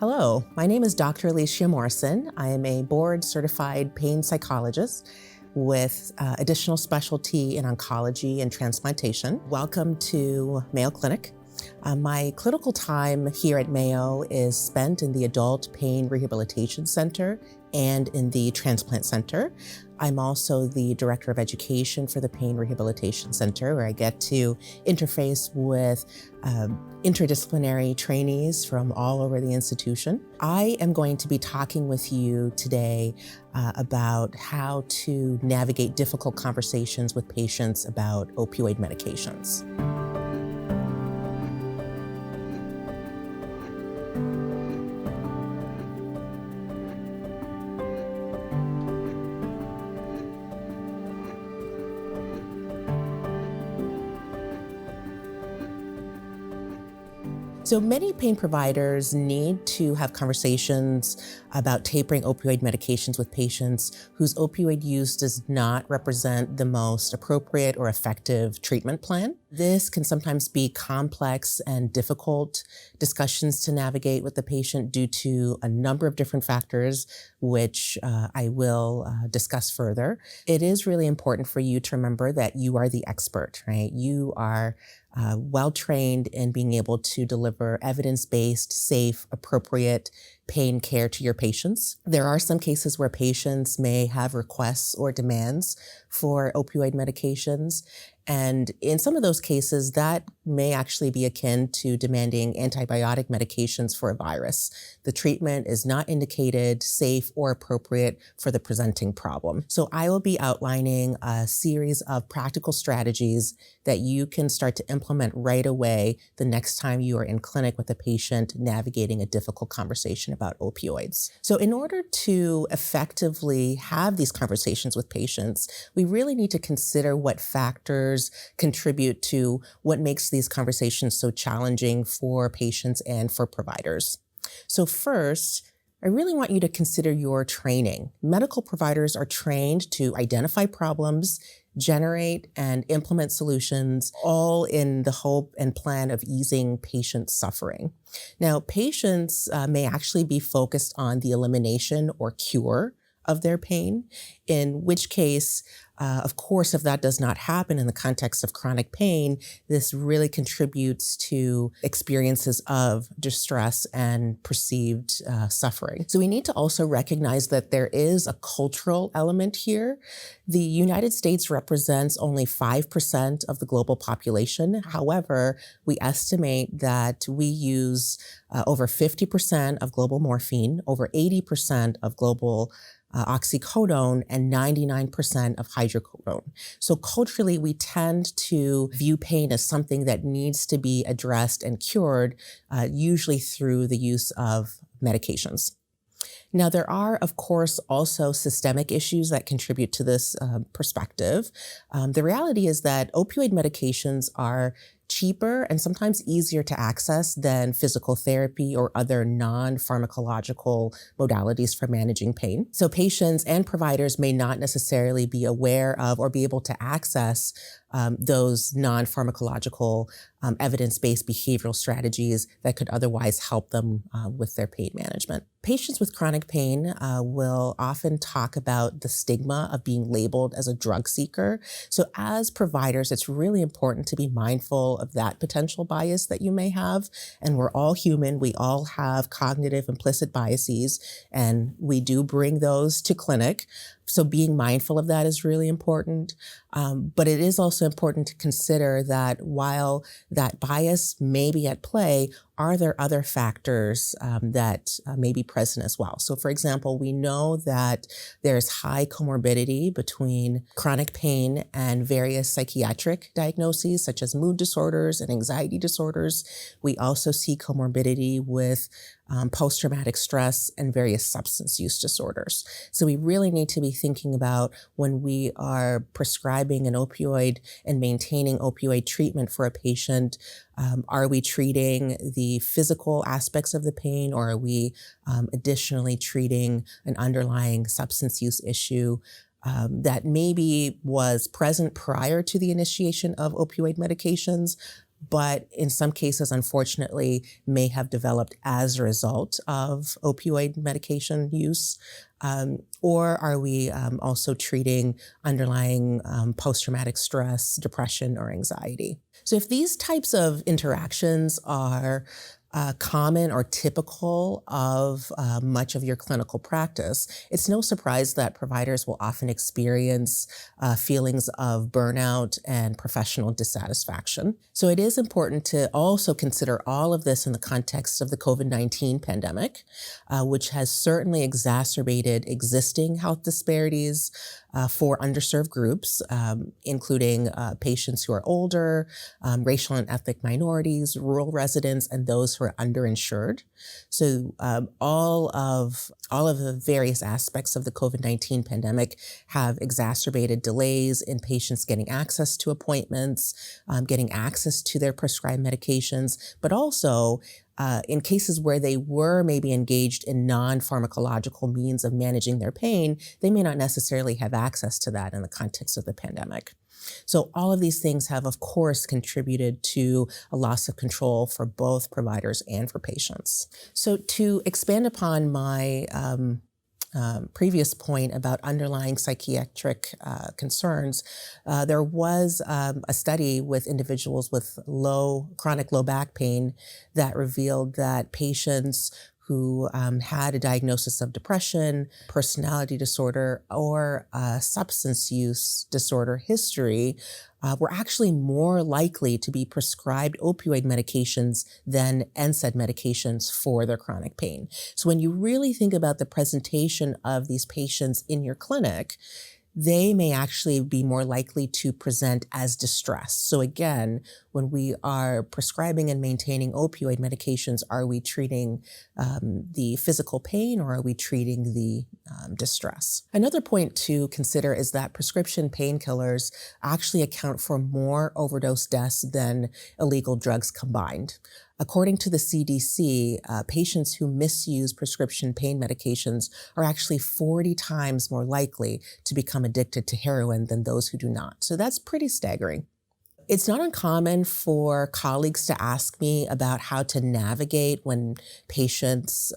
Hello, my name is Dr. Eleshia Morrison. I am a board-certified pain psychologist with additional specialty in oncology and transplantation. Welcome to Mayo Clinic. My clinical time here at Mayo is spent in the Adult Pain Rehabilitation Center and in the Transplant Center. I'm also the Director of Education for the Pain Rehabilitation Center, where I get to interface with interdisciplinary trainees from all over the institution. I am going to be talking with you today about how to navigate difficult conversations with patients about opioid medications. So many pain providers need to have conversations about tapering opioid medications with patients whose opioid use does not represent the most appropriate or effective treatment plan. This can sometimes be complex and difficult discussions to navigate with the patient due to a number of different factors, which I will discuss further. It is really important for you to remember that you are the expert, right? You are well-trained in being able to deliver evidence-based, safe, appropriate pain care to your patients. There are some cases where patients may have requests or demands for opioid medications. And in some of those cases, that may actually be akin to demanding antibiotic medications for a virus. The treatment is not indicated, safe, or appropriate for the presenting problem. So I will be outlining a series of practical strategies that you can start to implement right away the next time you are in clinic with a patient navigating a difficult conversation about opioids. So in order to effectively have these conversations with patients, we really need to consider what factors contribute to what makes these conversations so challenging for patients and for providers. So first, I really want you to consider your training. Medical providers are trained to identify problems, generate and implement solutions, all in the hope and plan of easing patient suffering. Now, patients may actually be focused on the elimination or cure of their pain, in which case, of course, if that does not happen in the context of chronic pain, this really contributes to experiences of distress and perceived suffering. So we need to also recognize that there is a cultural element here. The United States represents only 5% of the global population. However, we estimate that we use over 50% of global morphine, over 80% of global oxycodone, and 99% of hydrocodone. So culturally, we tend to view pain as something that needs to be addressed and cured, usually through the use of medications. Now, there are, of course, also systemic issues that contribute to this perspective. The reality is that opioid medications are cheaper and sometimes easier to access than physical therapy or other non-pharmacological modalities for managing pain. So patients and providers may not necessarily be aware of or be able to access those non-pharmacological evidence-based behavioral strategies that could otherwise help them with their pain management. Patients with chronic pain will often talk about the stigma of being labeled as a drug seeker. So as providers, it's really important to be mindful of that potential bias that you may have. And we're all human. We all have cognitive implicit biases, and we do bring those to clinic. So being mindful of that is really important. But it is also important to consider that while that bias may be at play, are there other factors that may be present as well? So for example, we know that there's high comorbidity between chronic pain and various psychiatric diagnoses, such as mood disorders and anxiety disorders. We also see comorbidity with post-traumatic stress and various substance use disorders. So we really need to be thinking about when we are prescribing an opioid and maintaining opioid treatment for a patient, are we treating the physical aspects of the pain, or are we additionally treating an underlying substance use issue that maybe was present prior to the initiation of opioid medications, but in some cases, unfortunately, may have developed as a result of opioid medication use? Or are we also treating underlying post-traumatic stress, depression, or anxiety? So if these types of interactions are common or typical of much of your clinical practice, it's no surprise that providers will often experience feelings of burnout and professional dissatisfaction. So it is important to also consider all of this in the context of the COVID-19 pandemic, which has certainly exacerbated existing health disparities for underserved groups, including patients who are older, racial and ethnic minorities, rural residents, and those who are underinsured. So all of the various aspects of the COVID-19 pandemic have exacerbated delays in patients getting access to appointments, getting access to their prescribed medications, but also in cases where they were maybe engaged in non-pharmacological means of managing their pain, they may not necessarily have access to that in the context of the pandemic. So all of these things have, of course, contributed to a loss of control for both providers and for patients. So to expand upon my previous point about underlying psychiatric concerns, there was a study with individuals with chronic low back pain that revealed that patients who had a diagnosis of depression, personality disorder, or substance use disorder history were actually more likely to be prescribed opioid medications than NSAID medications for their chronic pain. So when you really think about the presentation of these patients in your clinic, they may actually be more likely to present as distressed. So again, when we are prescribing and maintaining opioid medications, are we treating the physical pain or are we treating the distress? Another point to consider is that prescription painkillers actually account for more overdose deaths than illegal drugs combined. According to the CDC, patients who misuse prescription pain medications are actually 40 times more likely to become addicted to heroin than those who do not. So that's pretty staggering. It's not uncommon for colleagues to ask me about how to navigate when patients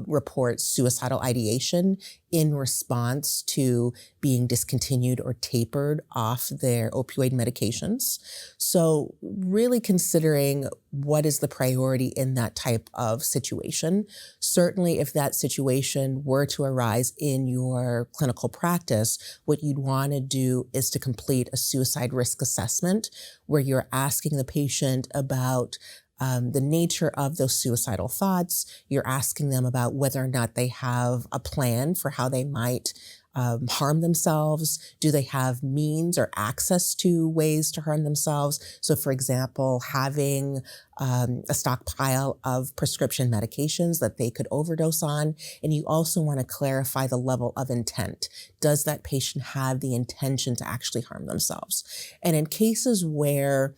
report suicidal ideation in response to being discontinued or tapered off their opioid medications. So really considering what is the priority in that type of situation. Certainly if that situation were to arise in your clinical practice, what you'd want to do is to complete a suicide risk assessment where you're asking the patient about the nature of those suicidal thoughts. You're asking them about whether or not they have a plan for how they might harm themselves. Do they have means or access to ways to harm themselves? So for example, having a stockpile of prescription medications that they could overdose on. And you also want to clarify the level of intent. Does that patient have the intention to actually harm themselves? And in cases where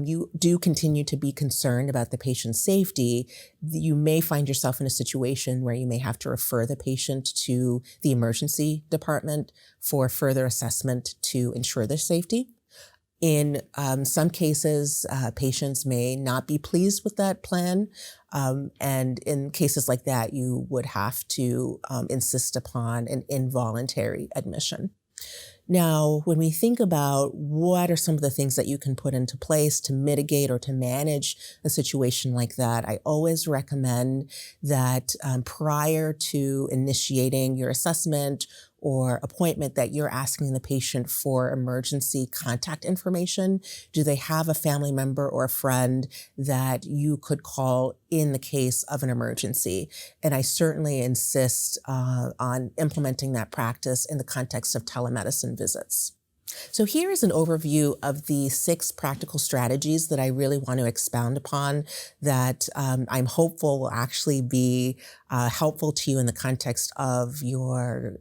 you do continue to be concerned about the patient's safety, you may find yourself in a situation where you may have to refer the patient to the emergency department for further assessment to ensure their safety. In some cases, patients may not be pleased with that plan. And in cases like that, you would have to insist upon an involuntary admission. Now, when we think about what are some of the things that you can put into place to mitigate or to manage a situation like that, I always recommend that prior to initiating your assessment or appointment that you're asking the patient for emergency contact information. Do they have a family member or a friend that you could call in the case of an emergency? And I certainly insist on implementing that practice in the context of telemedicine visits. So here is an overview of the 6 practical strategies that I really want to expound upon that I'm hopeful will actually be helpful to you in the context of your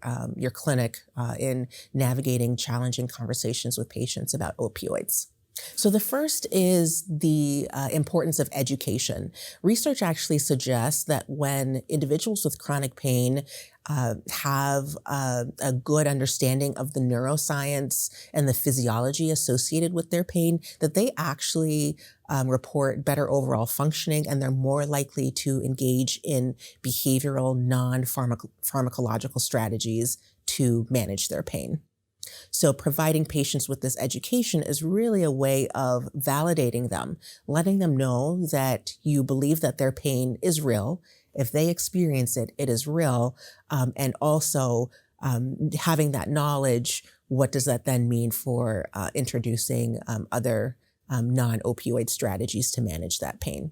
clinic in navigating challenging conversations with patients about opioids. So the first is the importance of education. Research actually suggests that when individuals with chronic pain have a good understanding of the neuroscience and the physiology associated with their pain, that they actually report better overall functioning, and they're more likely to engage in behavioral non-pharmacological strategies to manage their pain. So providing patients with this education is really a way of validating them, letting them know that you believe that their pain is real. If they experience it, it is real. And also having that knowledge, what does that then mean for introducing other non-opioid strategies to manage that pain?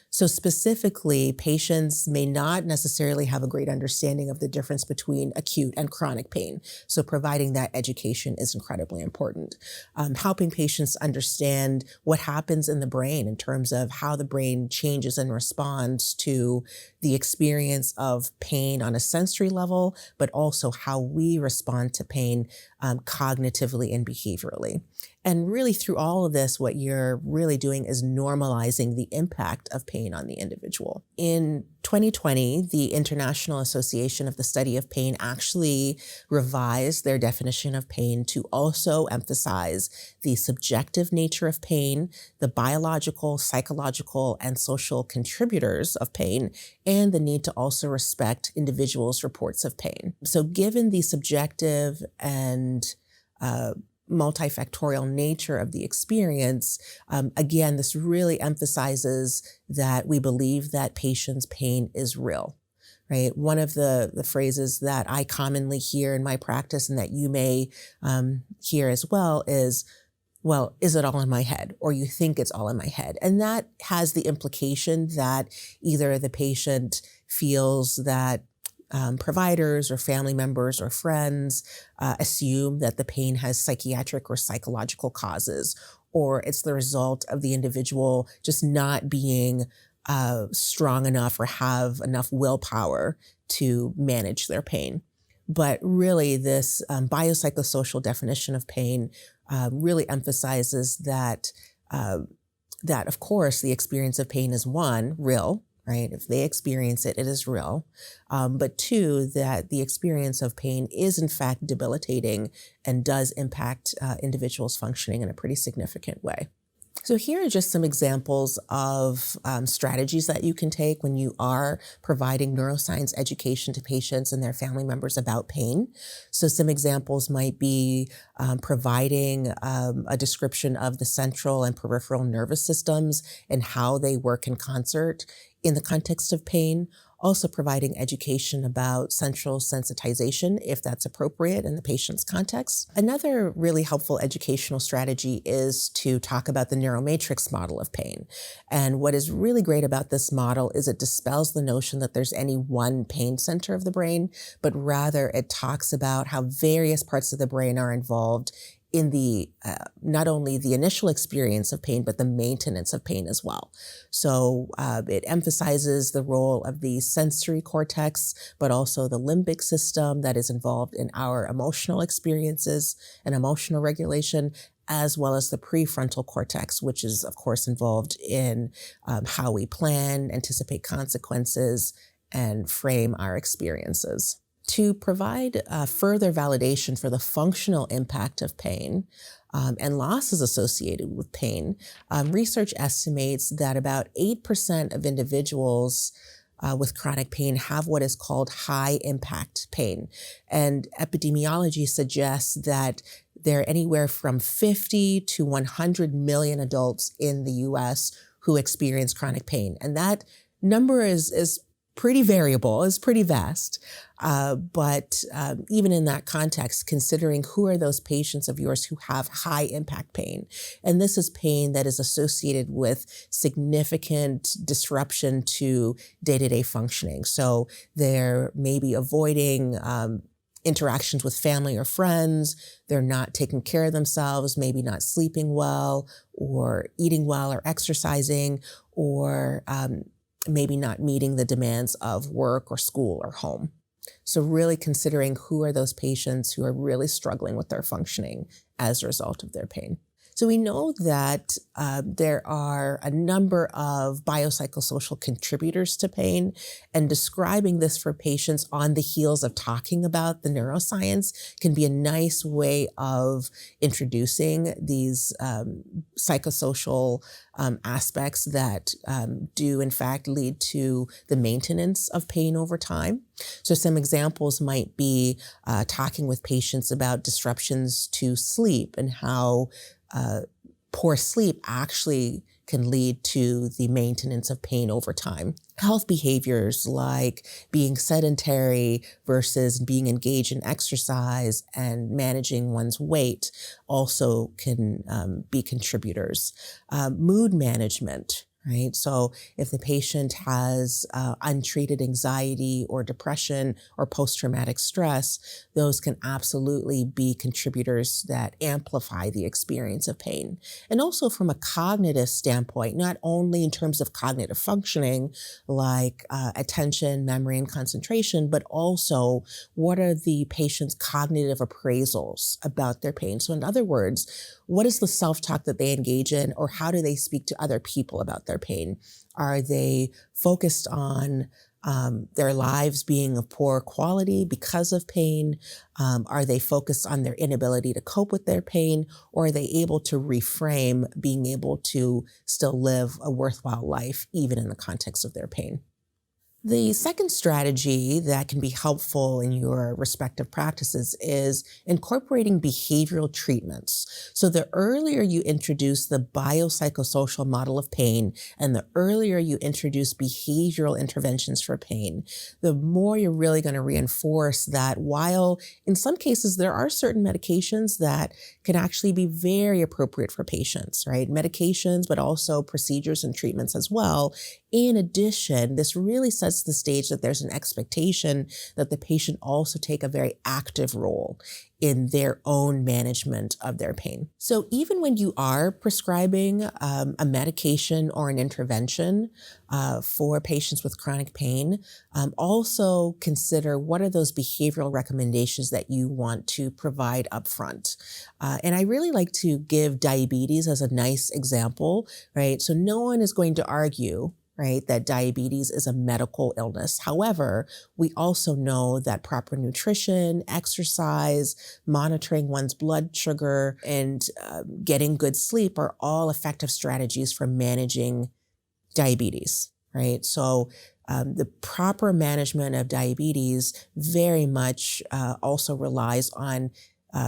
So specifically, patients may not necessarily have a great understanding of the difference between acute and chronic pain. So providing that education is incredibly important. Helping patients understand what happens in the brain in terms of how the brain changes and responds to the experience of pain on a sensory level, but also how we respond to pain cognitively and behaviorally. And really through all of this, what you're really doing is normalizing the impact of pain on the individual. In 2020, the International Association of the Study of Pain actually revised their definition of pain to also emphasize the subjective nature of pain, the biological, psychological, and social contributors of pain, and the need to also respect individuals' reports of pain. So given the subjective and multifactorial nature of the experience, again, this really emphasizes that we believe that patients' pain is real, right? One of the phrases that I commonly hear in my practice and that you may hear as well is, well, is it all in my head? Or you think it's all in my head. And that has the implication that either the patient feels that providers or family members or friends assume that the pain has psychiatric or psychological causes, or it's the result of the individual just not being strong enough or have enough willpower to manage their pain. But really, this biopsychosocial definition of pain really emphasizes that, that, of course, the experience of pain is one, real, right? If they experience it, it is real. But two, that the experience of pain is in fact debilitating and does impact individuals' functioning in a pretty significant way. So here are just some examples of strategies that you can take when you are providing neuroscience education to patients and their family members about pain. So some examples might be providing a description of the central and peripheral nervous systems and how they work in concert in the context of pain. Also providing education about central sensitization, if that's appropriate in the patient's context. Another really helpful educational strategy is to talk about the neuromatrix model of pain. And what is really great about this model is it dispels the notion that there's any one pain center of the brain, but rather it talks about how various parts of the brain are involved in the not only the initial experience of pain, but the maintenance of pain as well. So it emphasizes the role of the sensory cortex, but also the limbic system that is involved in our emotional experiences and emotional regulation, as well as the prefrontal cortex, which is, of course, involved in how we plan, anticipate consequences, and frame our experiences. To provide further validation for the functional impact of pain and losses associated with pain, research estimates that about 8% of individuals with chronic pain have what is called high impact pain. And epidemiology suggests that there are anywhere from 50 to 100 million adults in the US who experience chronic pain. And that number is pretty variable, is pretty vast. But even in that context, considering who are those patients of yours who have high impact pain. And this is pain that is associated with significant disruption to day-to-day functioning. So they're maybe avoiding interactions with family or friends, they're not taking care of themselves, maybe not sleeping well or eating well or exercising, or maybe not meeting the demands of work or school or home. So really considering who are those patients who are really struggling with their functioning as a result of their pain. So we know that there are a number of biopsychosocial contributors to pain, and describing this for patients on the heels of talking about the neuroscience can be a nice way of introducing these psychosocial aspects that do in fact lead to the maintenance of pain over time. So some examples might be talking with patients about disruptions to sleep and how poor sleep actually can lead to the maintenance of pain over time. Health behaviors like being sedentary versus being engaged in exercise and managing one's weight also can be contributors. Mood management. Right. So if the patient has untreated anxiety or depression or post-traumatic stress, those can absolutely be contributors that amplify the experience of pain. And also from a cognitive standpoint, not only in terms of cognitive functioning, like attention, memory, and concentration, but also what are the patient's cognitive appraisals about their pain? So in other words, what is the self-talk that they engage in, or how do they speak to other people about their pain? Are they focused on their lives being of poor quality because of pain? Are they focused on their inability to cope with their pain? Or are they able to reframe being able to still live a worthwhile life, even in the context of their pain? The second strategy that can be helpful in your respective practices is incorporating behavioral treatments. So the earlier you introduce the biopsychosocial model of pain and the earlier you introduce behavioral interventions for pain, the more you're really going to reinforce that while in some cases there are certain medications that can actually be very appropriate for patients, right? Medications, but also procedures and treatments as well. In addition, this really sets the stage that there's an expectation that the patient also take a very active role in their own management of their pain. So even when you are prescribing a medication or an intervention for patients with chronic pain, also consider what are those behavioral recommendations that you want to provide upfront. And I really like to give diabetes as a nice example, right? So no one is going to argue, right, that diabetes is a medical illness. However, we also know that proper nutrition, exercise, monitoring one's blood sugar, and getting good sleep are all effective strategies for managing diabetes, right? So the proper management of diabetes very much also relies on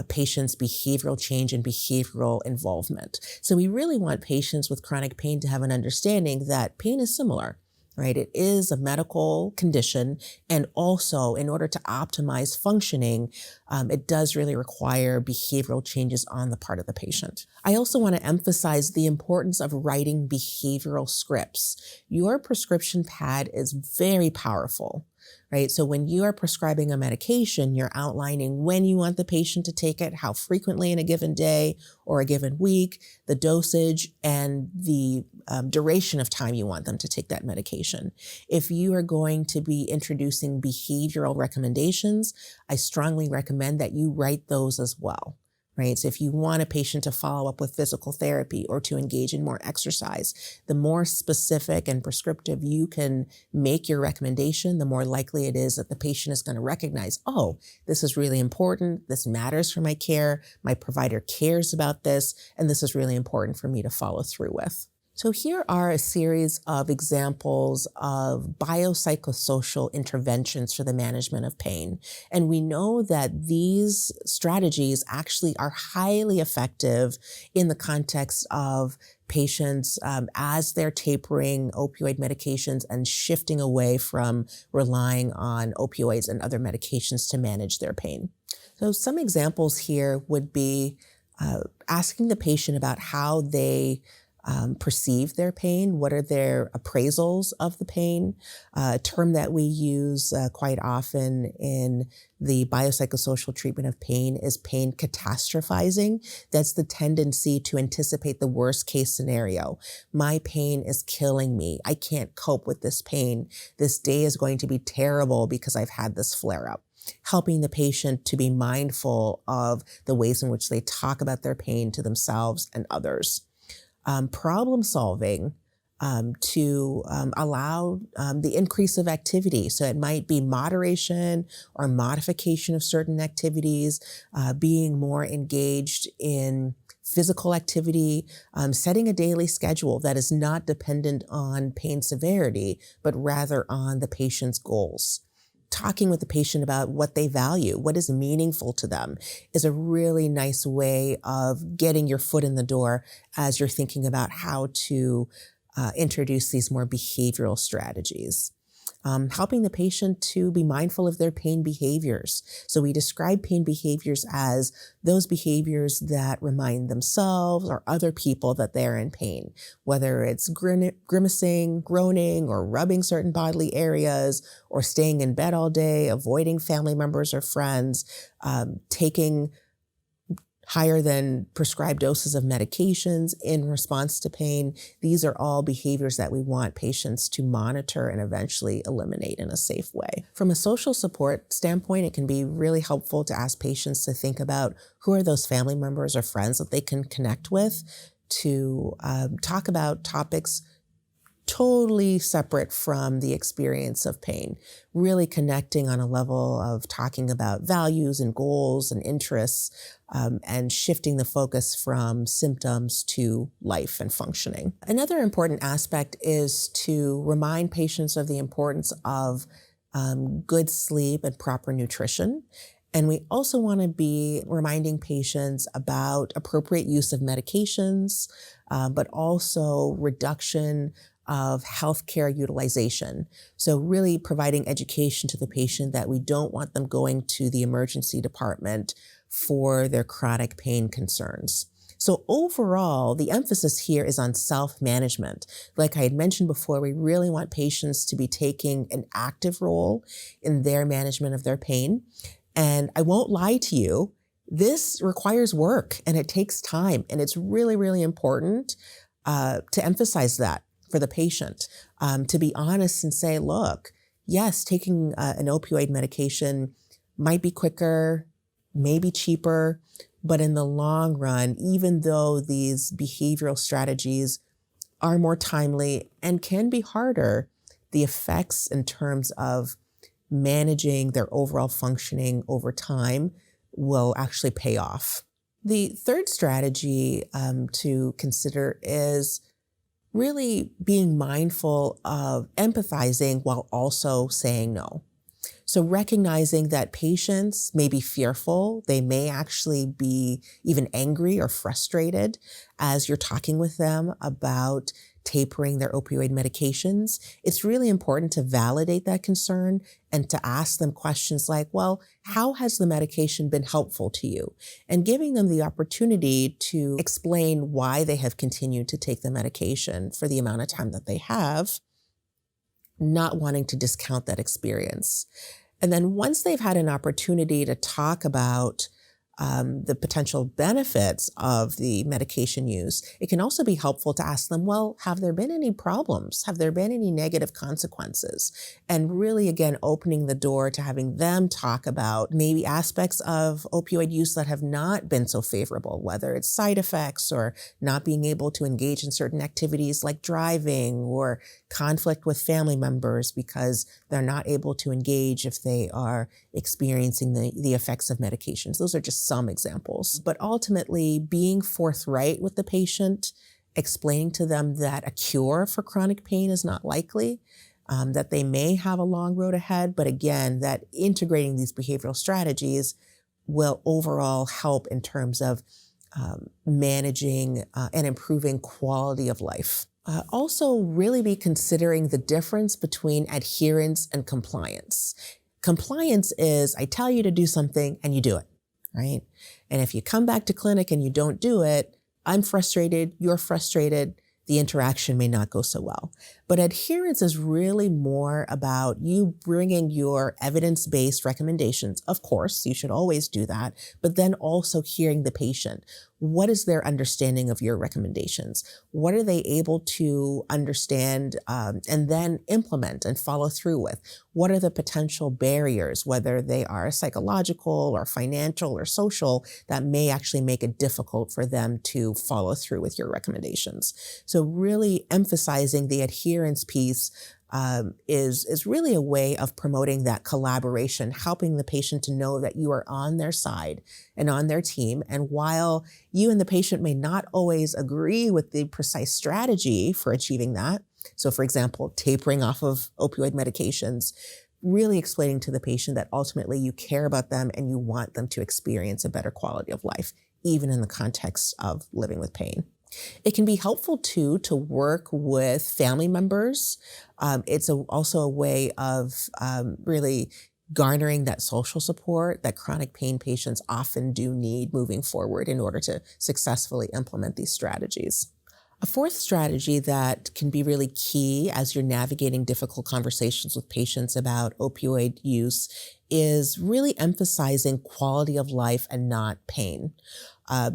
patients' behavioral change and behavioral involvement. So we really want patients with chronic pain to have an understanding that pain is similar, right? It is a medical condition. And also, in order to optimize functioning, it does really require behavioral changes on the part of the patient. I also want to emphasize the importance of writing behavioral scripts. Your prescription pad is very powerful, right? So when you are prescribing a medication, you're outlining when you want the patient to take it, how frequently in a given day or a given week, the dosage, and the duration of time you want them to take that medication. If you are going to be introducing behavioral recommendations, I strongly recommend that you write those as well. Right? So if you want a patient to follow up with physical therapy or to engage in more exercise, the more specific and prescriptive you can make your recommendation, the more likely it is that the patient is going to recognize, oh, this is really important. This matters for my care. My provider cares about this, and this is really important for me to follow through with. So here are a series of examples of biopsychosocial interventions for the management of pain. And we know that these strategies actually are highly effective in the context of patients as they're tapering opioid medications and shifting away from relying on opioids and other medications to manage their pain. So some examples here would be asking the patient about how they perceive their pain. What are their appraisals of the pain? A term that we use quite often in the biopsychosocial treatment of pain is pain catastrophizing. That's the tendency to anticipate the worst case scenario. My pain is killing me. I can't cope with this pain. This day is going to be terrible because I've had this flare up. helping the patient to be mindful of the ways in which they talk about their pain to themselves and others. Problem solving to allow the increase of activity. So it might be moderation or modification of certain activities, being more engaged in physical activity, setting a daily schedule that is not dependent on pain severity, but rather on the patient's goals. Talking with the patient about what they value, what is meaningful to them, is a really nice way of getting your foot in the door as you're thinking about how to introduce these more behavioral strategies. Helping the patient to be mindful of their pain behaviors. So we describe pain behaviors as those behaviors that remind themselves or other people that they're in pain, whether it's grimacing, groaning, or rubbing certain bodily areas, or staying in bed all day, avoiding family members or friends, taking higher than prescribed doses of medications in response to pain. These are all behaviors that we want patients to monitor and eventually eliminate in a safe way. From a social support standpoint, it can be really helpful to ask patients to think about who are those family members or friends that they can connect with to talk about topics totally separate from the experience of pain, really connecting on a level of talking about values and goals and interests, and shifting the focus from symptoms to life and functioning. Another important aspect is to remind patients of the importance of good sleep and proper nutrition. And we also want to be reminding patients about appropriate use of medications, but also reduction of healthcare utilization. So really providing education to the patient that we don't want them going to the emergency department for their chronic pain concerns. So overall, the emphasis here is on self-management. Like I had mentioned before, we really want patients to be taking an active role in their management of their pain. And I won't lie to you, this requires work and it takes time. And it's really, really important to emphasize that for the patient, to be honest and say, look, yes, taking an opioid medication might be quicker, maybe cheaper, but in the long run, even though these behavioral strategies are more timely and can be harder, the effects in terms of managing their overall functioning over time will actually pay off. The third strategy to consider is really being mindful of empathizing while also saying no. So recognizing that patients may be fearful, they may actually be even angry or frustrated as you're talking with them about tapering their opioid medications. It's really important to validate that concern and to ask them questions like, well, how has the medication been helpful to you? And giving them the opportunity to explain why they have continued to take the medication for the amount of time that they have, not wanting to discount that experience. And then once they've had an opportunity to talk about the potential benefits of the medication use, it can also be helpful to ask them, well, have there been any problems? Have there been any negative consequences? And really, again, opening the door to having them talk about maybe aspects of opioid use that have not been so favorable, whether it's side effects or not being able to engage in certain activities like driving or conflict with family members because they're not able to engage if they are experiencing the effects of medications. Those are just some examples. But ultimately, being forthright with the patient, explaining to them that a cure for chronic pain is not likely, that they may have a long road ahead, but again, that integrating these behavioral strategies will overall help in terms of managing and improving quality of life. Also, really be considering the difference between adherence and compliance. Compliance is, I tell you to do something and you do it, right? And if you come back to clinic and you don't do it, I'm frustrated, you're frustrated, the interaction may not go so well. But adherence is really more about you bringing your evidence-based recommendations. Of course, you should always do that, but then also hearing the patient. What is their understanding of your recommendations? What are they able to understand and then implement and follow through with? What are the potential barriers, whether they are psychological or financial or social, that may actually make it difficult for them to follow through with your recommendations? So really emphasizing the adherence piece is really a way of promoting that collaboration, helping the patient to know that you are on their side and on their team. And while you and the patient may not always agree with the precise strategy for achieving that, so for example, tapering off of opioid medications, really explaining to the patient that ultimately you care about them and you want them to experience a better quality of life, even in the context of living with pain. It can be helpful too to work with family members. It's also a way of really garnering that social support that chronic pain patients often do need moving forward in order to successfully implement these strategies. A fourth strategy that can be really key as you're navigating difficult conversations with patients about opioid use is really emphasizing quality of life and not pain.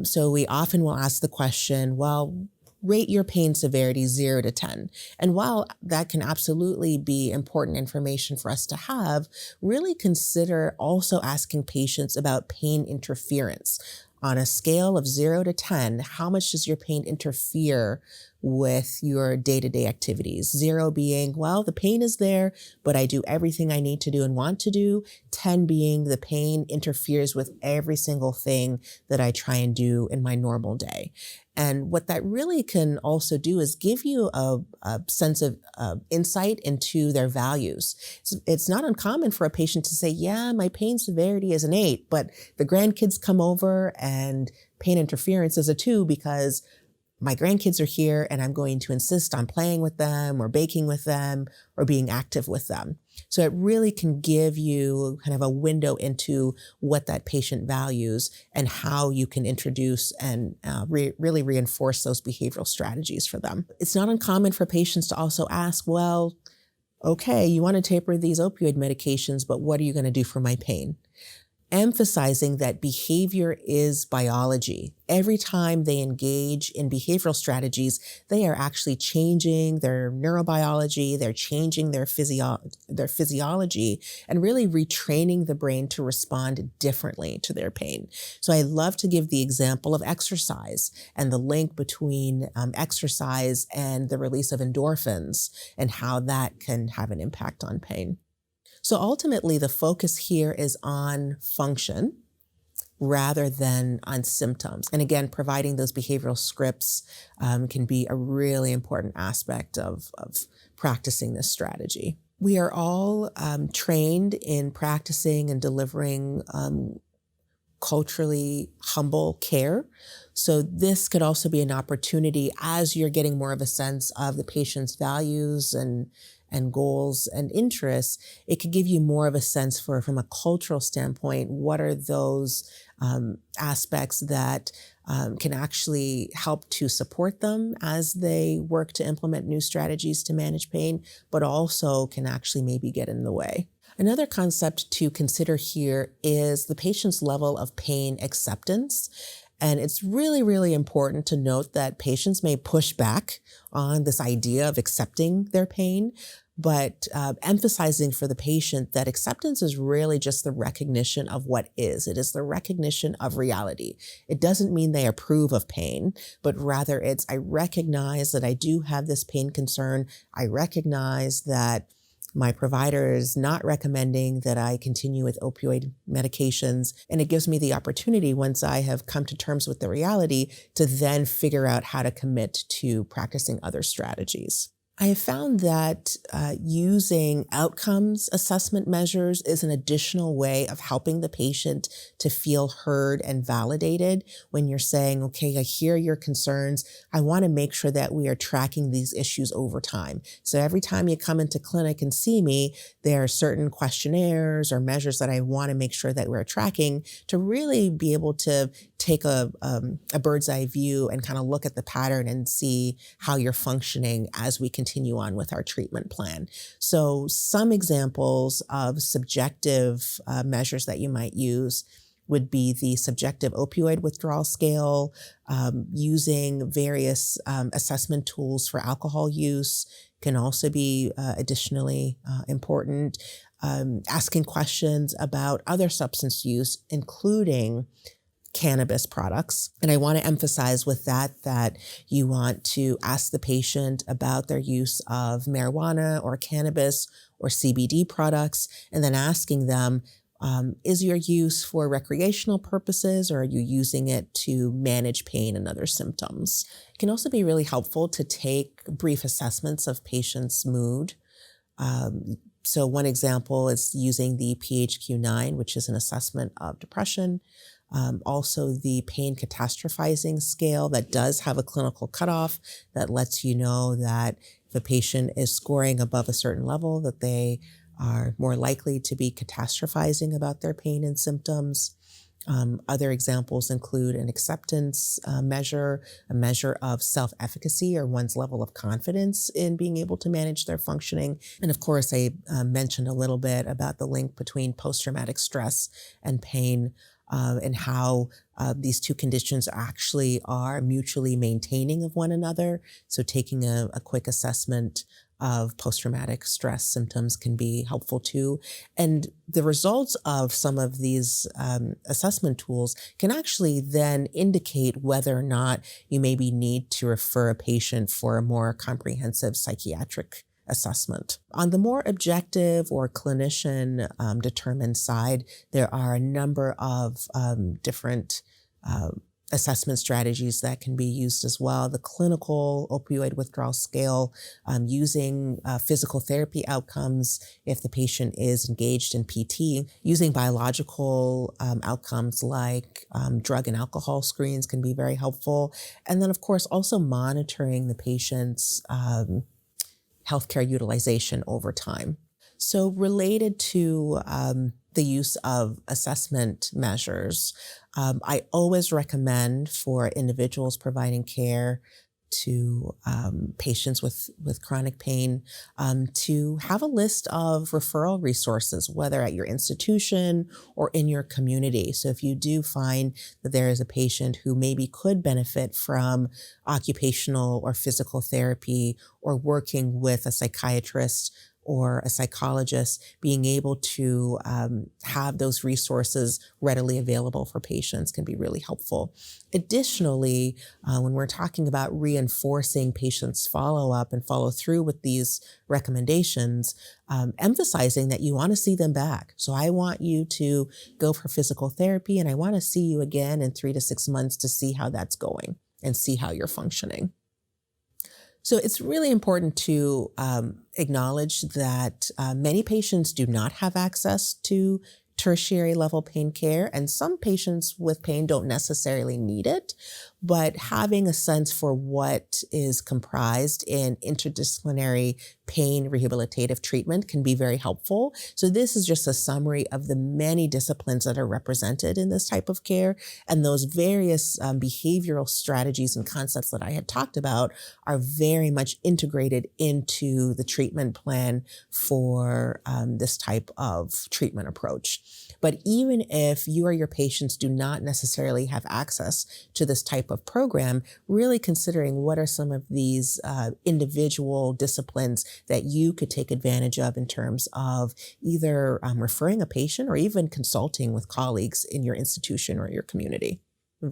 So we often will ask the question, well, rate your pain severity 0 to 10. And while that can absolutely be important information for us to have, really consider also asking patients about pain interference. On a scale of 0 to 10, how much does your pain interfere with your day-to-day activities? 0 being, well, the pain is there, but I do everything I need to do and want to do. 10 being the pain interferes with every single thing that I try and do in my normal day. And what that really can also do is give you a sense of insight into their values. It's not uncommon for a patient to say, yeah, my pain severity is an 8, but the grandkids come over and pain interference is a 2 because my grandkids are here and I'm going to insist on playing with them or baking with them or being active with them. So it really can give you kind of a window into what that patient values and how you can introduce and really reinforce those behavioral strategies for them. It's not uncommon for patients to also ask, well, okay, you want to taper these opioid medications, but what are you going to do for my pain? Emphasizing that behavior is biology. Every time they engage in behavioral strategies, they are actually changing their neurobiology, they're changing their physiology, and really retraining the brain to respond differently to their pain. So I love to give the example of exercise and the link between exercise and the release of endorphins and how that can have an impact on pain. So ultimately, the focus here is on function rather than on symptoms. And again, providing those behavioral scripts can be a really important aspect of practicing this strategy. We are all trained in practicing and delivering culturally humble care. So this could also be an opportunity as you're getting more of a sense of the patient's values and goals and interests. It could give you more of a sense from a cultural standpoint, what are those aspects that can actually help to support them as they work to implement new strategies to manage pain, but also can actually maybe get in the way. Another concept to consider here is the patient's level of pain acceptance. And it's really, really important to note that patients may push back on this idea of accepting their pain, but emphasizing for the patient that acceptance is really just the recognition of what is. It is the recognition of reality. It doesn't mean they approve of pain, but rather it's, I recognize that I do have this pain concern. I recognize that my provider is not recommending that I continue with opioid medications. And it gives me the opportunity, once I have come to terms with the reality, to then figure out how to commit to practicing other strategies. I have found that using outcomes assessment measures is an additional way of helping the patient to feel heard and validated when you're saying, okay, I hear your concerns. I want to make sure that we are tracking these issues over time. So every time you come into clinic and see me, there are certain questionnaires or measures that I want to make sure that we're tracking to really be able to take a bird's eye view and kind of look at the pattern and see how you're functioning as we continue continue on with our treatment plan. So some examples of subjective measures that you might use would be the subjective opioid withdrawal scale, using various assessment tools for alcohol use can also be additionally important. Asking questions about other substance use, including cannabis products. And I want to emphasize with that you want to ask the patient about their use of marijuana or cannabis or CBD products, and then asking them, is your use for recreational purposes, or are you using it to manage pain and other symptoms? It can also be really helpful to take brief assessments of patients' mood. So one example is using the PHQ-9, which is an assessment of depression. Also the pain catastrophizing scale that does have a clinical cutoff that lets you know that if a patient is scoring above a certain level, that they are more likely to be catastrophizing about their pain and symptoms. Other examples include an acceptance measure, a measure of self-efficacy or one's level of confidence in being able to manage their functioning. And of course, I mentioned a little bit about the link between post-traumatic stress and pain, and how these two conditions actually are mutually maintaining of one another. So taking a quick assessment of post-traumatic stress symptoms can be helpful too. And the results of some of these assessment tools can actually then indicate whether or not you maybe need to refer a patient for a more comprehensive psychiatric assessment. On the more objective or clinician determined side, there are a number of different assessment strategies that can be used as well. The clinical opioid withdrawal scale, using physical therapy outcomes if the patient is engaged in PT, using biological outcomes like drug and alcohol screens can be very helpful. And then of course also monitoring the patient's healthcare utilization over time. So related to the use of assessment measures, I always recommend for individuals providing care to patients with chronic pain to have a list of referral resources, whether at your institution or in your community. So if you do find that there is a patient who maybe could benefit from occupational or physical therapy or working with a psychiatrist or a psychologist, being able to have those resources readily available for patients can be really helpful. Additionally, when we're talking about reinforcing patients' follow-up and follow through with these recommendations, emphasizing that you want to see them back. So I want you to go for physical therapy, and I want to see you again in 3 to 6 months to see how that's going and see how you're functioning. So it's really important to acknowledge that many patients do not have access to tertiary level pain care, and some patients with pain don't necessarily need it, but having a sense for what is comprised in interdisciplinary pain rehabilitative treatment can be very helpful. So this is just a summary of the many disciplines that are represented in this type of care, and those various behavioral strategies and concepts that I had talked about are very much integrated into the treatment plan for this type of treatment approach. But even if you or your patients do not necessarily have access to this type of program, really considering what are some of these individual disciplines that you could take advantage of in terms of either referring a patient or even consulting with colleagues in your institution or your community.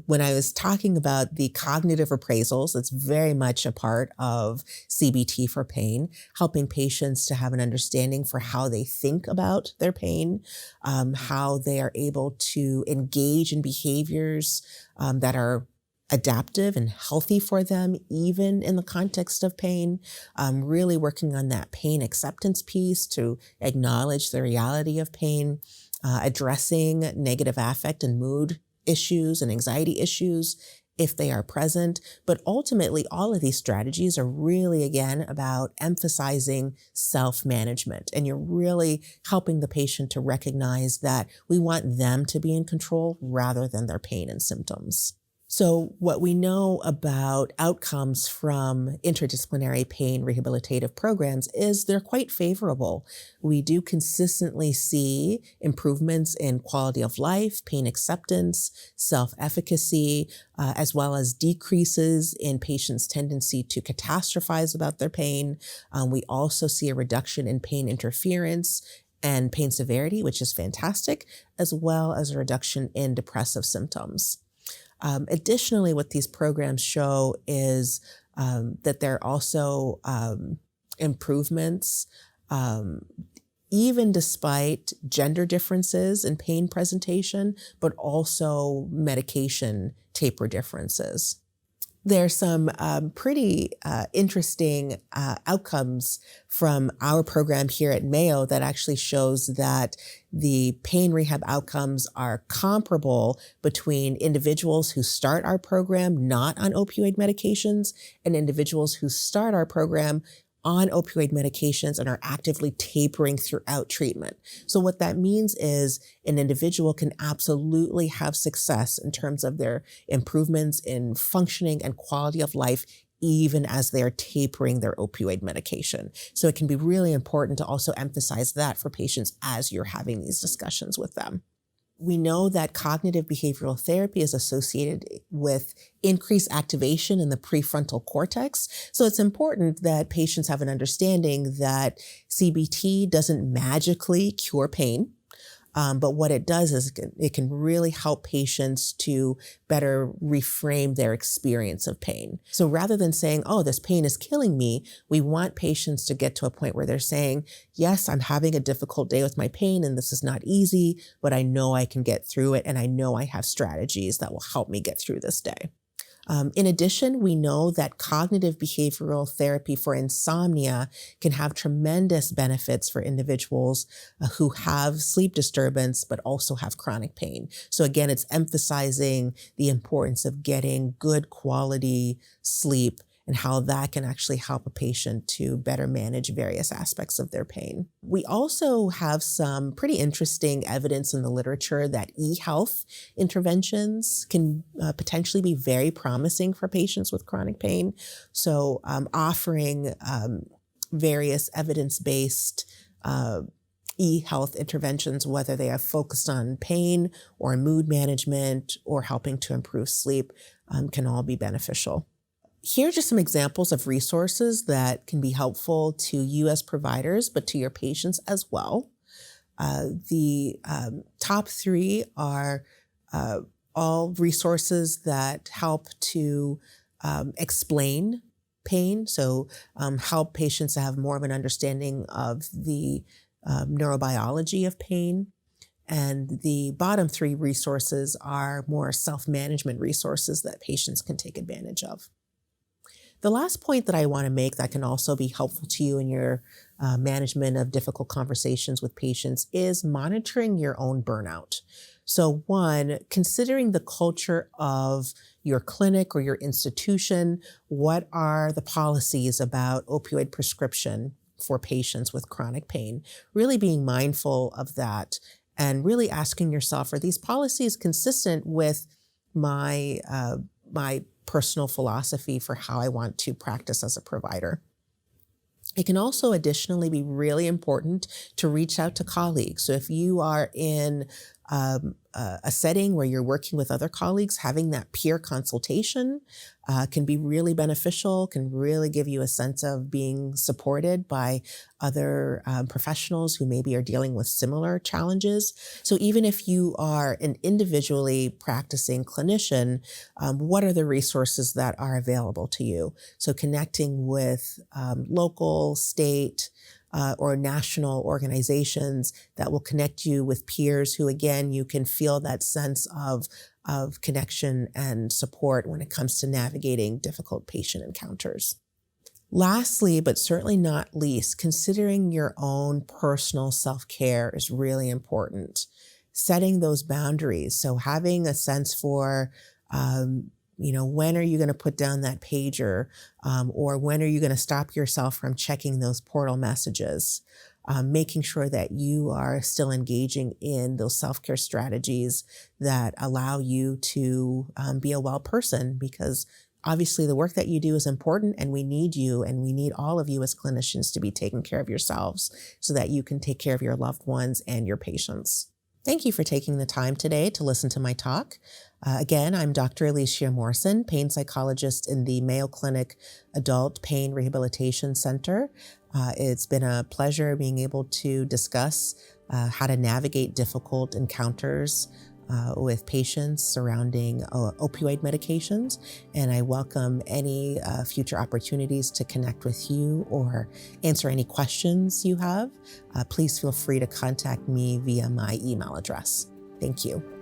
When I was talking about the cognitive appraisals, it's very much a part of CBT for pain, helping patients to have an understanding for how they think about their pain, how they are able to engage in behaviors that are adaptive and healthy for them, even in the context of pain, really working on that pain acceptance piece to acknowledge the reality of pain, addressing negative affect and mood issues and anxiety issues if they are present. But ultimately, all of these strategies are really, again, about emphasizing self-management. And you're really helping the patient to recognize that we want them to be in control rather than their pain and symptoms. So what we know about outcomes from interdisciplinary pain rehabilitative programs is they're quite favorable. We do consistently see improvements in quality of life, pain acceptance, self-efficacy, as well as decreases in patients' tendency to catastrophize about their pain. We also see a reduction in pain interference and pain severity, which is fantastic, as well as a reduction in depressive symptoms. Additionally, what these programs show is that there are also improvements, even despite gender differences in pain presentation, but also medication taper differences. There's some pretty interesting outcomes from our program here at Mayo that actually shows that the pain rehab outcomes are comparable between individuals who start our program not on opioid medications and individuals who start our program on opioid medications and are actively tapering throughout treatment. So what that means is an individual can absolutely have success in terms of their improvements in functioning and quality of life, even as they're tapering their opioid medication. So it can be really important to also emphasize that for patients as you're having these discussions with them. We know that cognitive behavioral therapy is associated with increased activation in the prefrontal cortex. So it's important that patients have an understanding that CBT doesn't magically cure pain. But what it does is it can really help patients to better reframe their experience of pain. So rather than saying, oh, this pain is killing me, we want patients to get to a point where they're saying, yes, I'm having a difficult day with my pain and this is not easy, but I know I can get through it and I know I have strategies that will help me get through this day. In addition, we know that cognitive behavioral therapy for insomnia can have tremendous benefits for individuals who have sleep disturbance, but also have chronic pain. So again, it's emphasizing the importance of getting good quality sleep and how that can actually help a patient to better manage various aspects of their pain. We also have some pretty interesting evidence in the literature that e-health interventions can potentially be very promising for patients with chronic pain. So offering various evidence-based e-health interventions, whether they are focused on pain or mood management or helping to improve sleep, can all be beneficial. Here are just some examples of resources that can be helpful to you as providers, but to your patients as well. The top three are all resources that help to explain pain, so help patients to have more of an understanding of the neurobiology of pain. And the bottom three resources are more self-management resources that patients can take advantage of. The last point that I want to make that can also be helpful to you in your management of difficult conversations with patients is monitoring your own burnout. So one, considering the culture of your clinic or your institution, what are the policies about opioid prescription for patients with chronic pain? Really being mindful of that and really asking yourself, are these policies consistent with my personal philosophy for how I want to practice as a provider? It can also additionally be really important to reach out to colleagues. So if you are in a setting where you're working with other colleagues, having that peer consultation can be really beneficial, can really give you a sense of being supported by other professionals who maybe are dealing with similar challenges. So even if you are an individually practicing clinician, what are the resources that are available to you? So connecting with local, state, or national organizations that will connect you with peers who, again, you can feel that sense of connection and support when it comes to navigating difficult patient encounters. Lastly, but certainly not least, considering your own personal self-care is really important. Setting those boundaries. So having a sense for, when are you going to put down that pager? Or when are you going to stop yourself from checking those portal messages? making sure that you are still engaging in those self-care strategies that allow you to be a well person, because obviously the work that you do is important, and we need you, and we need all of you as clinicians to be taking care of yourselves so that you can take care of your loved ones and your patients. Thank you for taking the time today to listen to my talk. Again, I'm Dr. Eleshia Morrison, pain psychologist in the Mayo Clinic Adult Pain Rehabilitation Center. It's been a pleasure being able to discuss how to navigate difficult encounters with patients surrounding opioid medications, and I welcome any future opportunities to connect with you or answer any questions you have. Please feel free to contact me via my email address. Thank you.